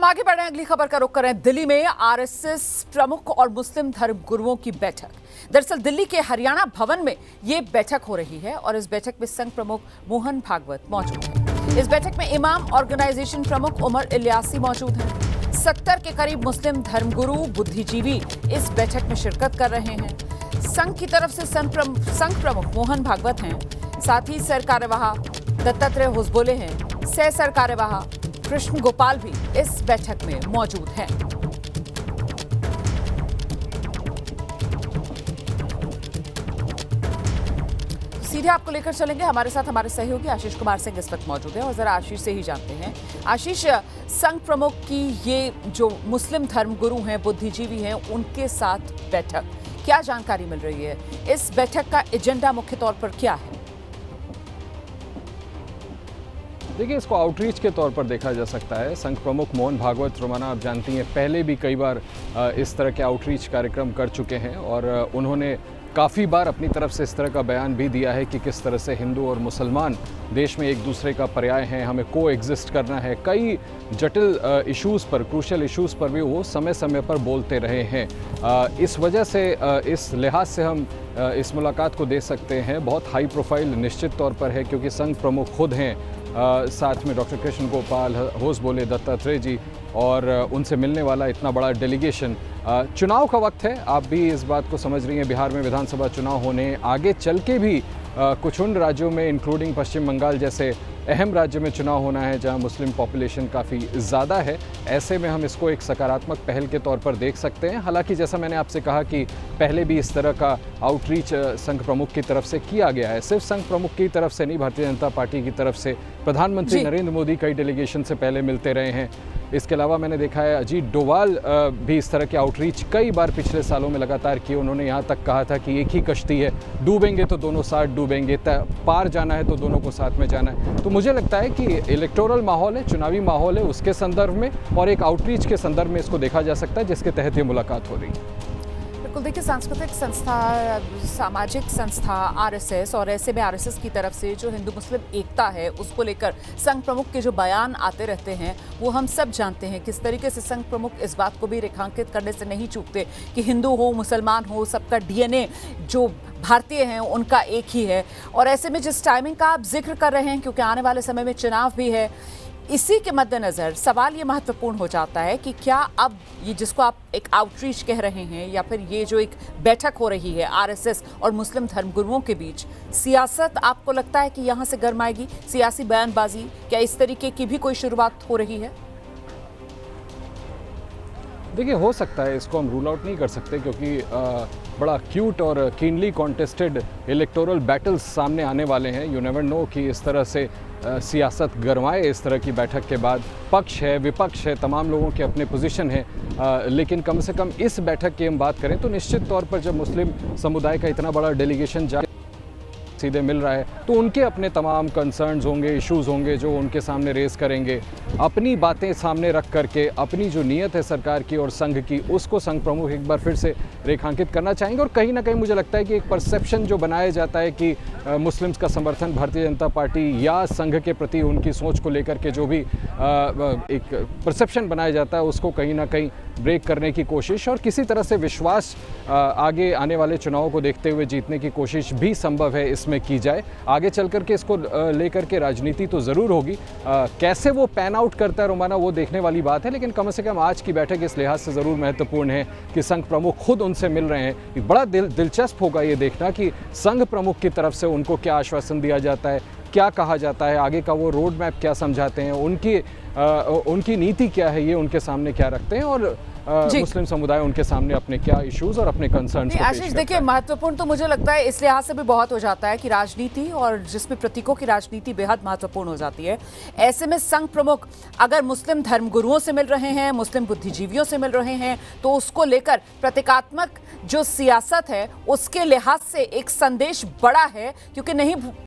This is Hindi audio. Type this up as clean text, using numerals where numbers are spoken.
हम आगे बढ़ रहे हैं, अगली खबर का रुख करें। दिल्ली में आरएसएस प्रमुख और मुस्लिम धर्म गुरुओं की बैठक। दरअसल दिल्ली के हरियाणा भवन में ये बैठक हो रही है और इस बैठक में संघ प्रमुख मोहन भागवत मौजूद हैं। इस बैठक में इमाम ऑर्गेनाइजेशन प्रमुख उमर इलियासी मौजूद हैं। 70 के करीब मुस्लिम धर्मगुरु बुद्धिजीवी इस बैठक में शिरकत कर रहे हैं। संघ की तरफ से संघ प्रमुख मोहन भागवत हैं, साथ ही सर कार्यवाह दत्तात्रेय होसबोले हैं। सर कार्यवाह कृष्ण गोपाल भी इस बैठक में मौजूद हैं। सीधे आपको लेकर चलेंगे, हमारे साथ हमारे सहयोगी आशीष कुमार सिंह इस वक्त मौजूद हैं और जरा आशीष से ही जानते हैं। आशीष, संघ प्रमुख की ये जो मुस्लिम धर्मगुरु हैं, बुद्धिजीवी हैं, उनके साथ बैठक, क्या जानकारी मिल रही है? इस बैठक का एजेंडा मुख्य तौर पर क्या है? देखिए, इसको आउटरीच के तौर पर देखा जा सकता है। संघ प्रमुख मोहन भागवत, रोमाना आप जानती हैं, पहले भी कई बार इस तरह के आउटरीच कार्यक्रम कर चुके हैं और उन्होंने काफ़ी बार अपनी तरफ से इस तरह का बयान भी दिया है कि किस तरह से हिंदू और मुसलमान देश में एक दूसरे का पर्याय हैं, हमें को एग्जिस्ट करना है। कई जटिल इश्यूज़ पर, क्रूशल इश्यूज़ पर भी वो समय समय पर बोलते रहे हैं। इस वजह से, इस लिहाज से हम इस मुलाकात को दे सकते हैं बहुत हाई प्रोफाइल निश्चित तौर पर है, क्योंकि संघ प्रमुख खुद हैं, साथ में डॉक्टर कृष्ण गोपाल, होसबोले, दत्तात्रेय जी, और उनसे मिलने वाला इतना बड़ा डेलीगेशन। चुनाव का वक्त है, आप भी इस बात को समझ रही हैं। बिहार में विधानसभा चुनाव होने, आगे चल के भी कुछ उन राज्यों में इंक्लूडिंग पश्चिम बंगाल जैसे अहम राज्य में चुनाव होना है जहां मुस्लिम पॉपुलेशन काफ़ी ज़्यादा है। ऐसे में हम इसको एक सकारात्मक पहल के तौर पर देख सकते हैं। हालांकि जैसा मैंने आपसे कहा कि पहले भी इस तरह का आउटरीच संघ प्रमुख की तरफ से किया गया है। सिर्फ संघ प्रमुख की तरफ से नहीं, भारतीय जनता पार्टी की तरफ से प्रधानमंत्री नरेंद्र मोदी कई डेलीगेशन से पहले मिलते रहे हैं। इसके अलावा मैंने देखा है अजीत डोभाल भी इस तरह के आउटरीच कई बार पिछले सालों में लगातार किए। उन्होंने यहाँ तक कहा था कि एक ही कश्ती है, डूबेंगे तो दोनों साथ डूबेंगे, पार जाना है तो दोनों को साथ में जाना है। तो मुझे लगता है कि इलेक्टोरल माहौल है, चुनावी माहौल है, उसके संदर्भ में और एक आउटरीच के संदर्भ में इसको देखा जा सकता है, जिसके तहत ये मुलाकात हो रही है। बिल्कुल, देखिए, सांस्कृतिक संस्था, सामाजिक संस्था आरएसएस, और ऐसे में आरएसएस की तरफ से जो हिंदू मुस्लिम एकता है उसको लेकर संघ प्रमुख के जो बयान आते रहते हैं, वो हम सब जानते हैं किस तरीके से संघ प्रमुख इस बात को भी रेखांकित करने से नहीं चूकते कि हिंदू हो, मुसलमान हो, सबका डीएनए जो भारतीय हैं उनका एक ही है। और ऐसे में जिस टाइमिंग का आप जिक्र कर रहे हैं, क्योंकि आने वाले समय में चुनाव भी है, इसी के मद्देनजर सवाल ये महत्वपूर्ण हो जाता है कि क्या अब ये जिसको आप एक आउटरीच कह रहे हैं, या फिर ये जो एक बैठक हो रही है आरएसएस और मुस्लिम धर्मगुरुओं के बीच, सियासत आपको लगता है कि यहाँ से गरमाएगी, सियासी बयानबाजी, क्या इस तरीके की भी कोई शुरुआत हो रही है? देखिए, हो सकता है, इसको हम रूल आउट नहीं कर सकते, क्योंकि बड़ा क्यूट और कीनली कॉन्टेस्टेड इलेक्टोरल बैटल्स सामने आने वाले हैं। यू नेवर नो कि इस तरह से सियासत गरमाए इस तरह की बैठक के बाद। पक्ष है, विपक्ष है, तमाम लोगों के अपने पोजीशन है, लेकिन कम से कम इस बैठक की हम बात करें तो निश्चित तौर पर जब मुस्लिम समुदाय का इतना बड़ा डेलीगेशन सीधे मिल रहा है तो उनके अपने तमाम कंसर्न्स होंगे, इश्यूज़ होंगे जो उनके सामने रेस करेंगे। अपनी बातें सामने रख करके अपनी जो नीयत है सरकार की और संघ की, उसको संघ प्रमुख एक बार फिर से रेखांकित करना चाहेंगे। और कहीं ना कहीं मुझे लगता है कि एक परसेप्शन जो बनाया जाता है कि मुस्लिम्स का समर्थन भारतीय जनता पार्टी या संघ के प्रति उनकी सोच को लेकर के जो भी एक परसेप्शन बनाया जाता है, उसको कहीं ना कहीं ब्रेक करने की कोशिश और किसी तरह से विश्वास आगे आने वाले चुनावों को देखते हुए जीतने की कोशिश भी संभव है इसमें की जाए। आगे चल कर के इसको लेकर के राजनीति तो ज़रूर होगी, कैसे वो पैन आउट करता है रोमाना, वो देखने वाली बात है। लेकिन कम से कम आज की बैठक इस लिहाज से ज़रूर महत्वपूर्ण है कि संघ प्रमुख खुद उनसे मिल रहे हैं। बड़ा दिलचस्प होगा ये देखना कि संघ प्रमुख की तरफ से उनको क्या आश्वासन दिया जाता है, क्या कहा जाता है, आगे का वो रोड मैप क्या समझाते हैं, उनकी नीति क्या है, ये उनके सामने क्या रखते हैं, और मुस्लिम समुदाय उनके सामने अपने क्या इश्यूज और अपने कंसर्न्स को आशीष, देखिए, महत्वपूर्ण तो मुझे लगता है इस लिहाज से भी बहुत हो जाता है कि राजनीति, और जिसमें प्रतीकों की राजनीति बेहद महत्वपूर्ण हो जाती है। ऐसे में संघ प्रमुख अगर मुस्लिम धर्मगुरुओं से मिल रहे हैं, मुस्लिम बुद्धिजीवियों से मिल रहे हैं, तो उसको लेकर प्रतीकात्मक जो सियासत है उसके लिहाज से एक संदेश बड़ा है, क्योंकि नहीं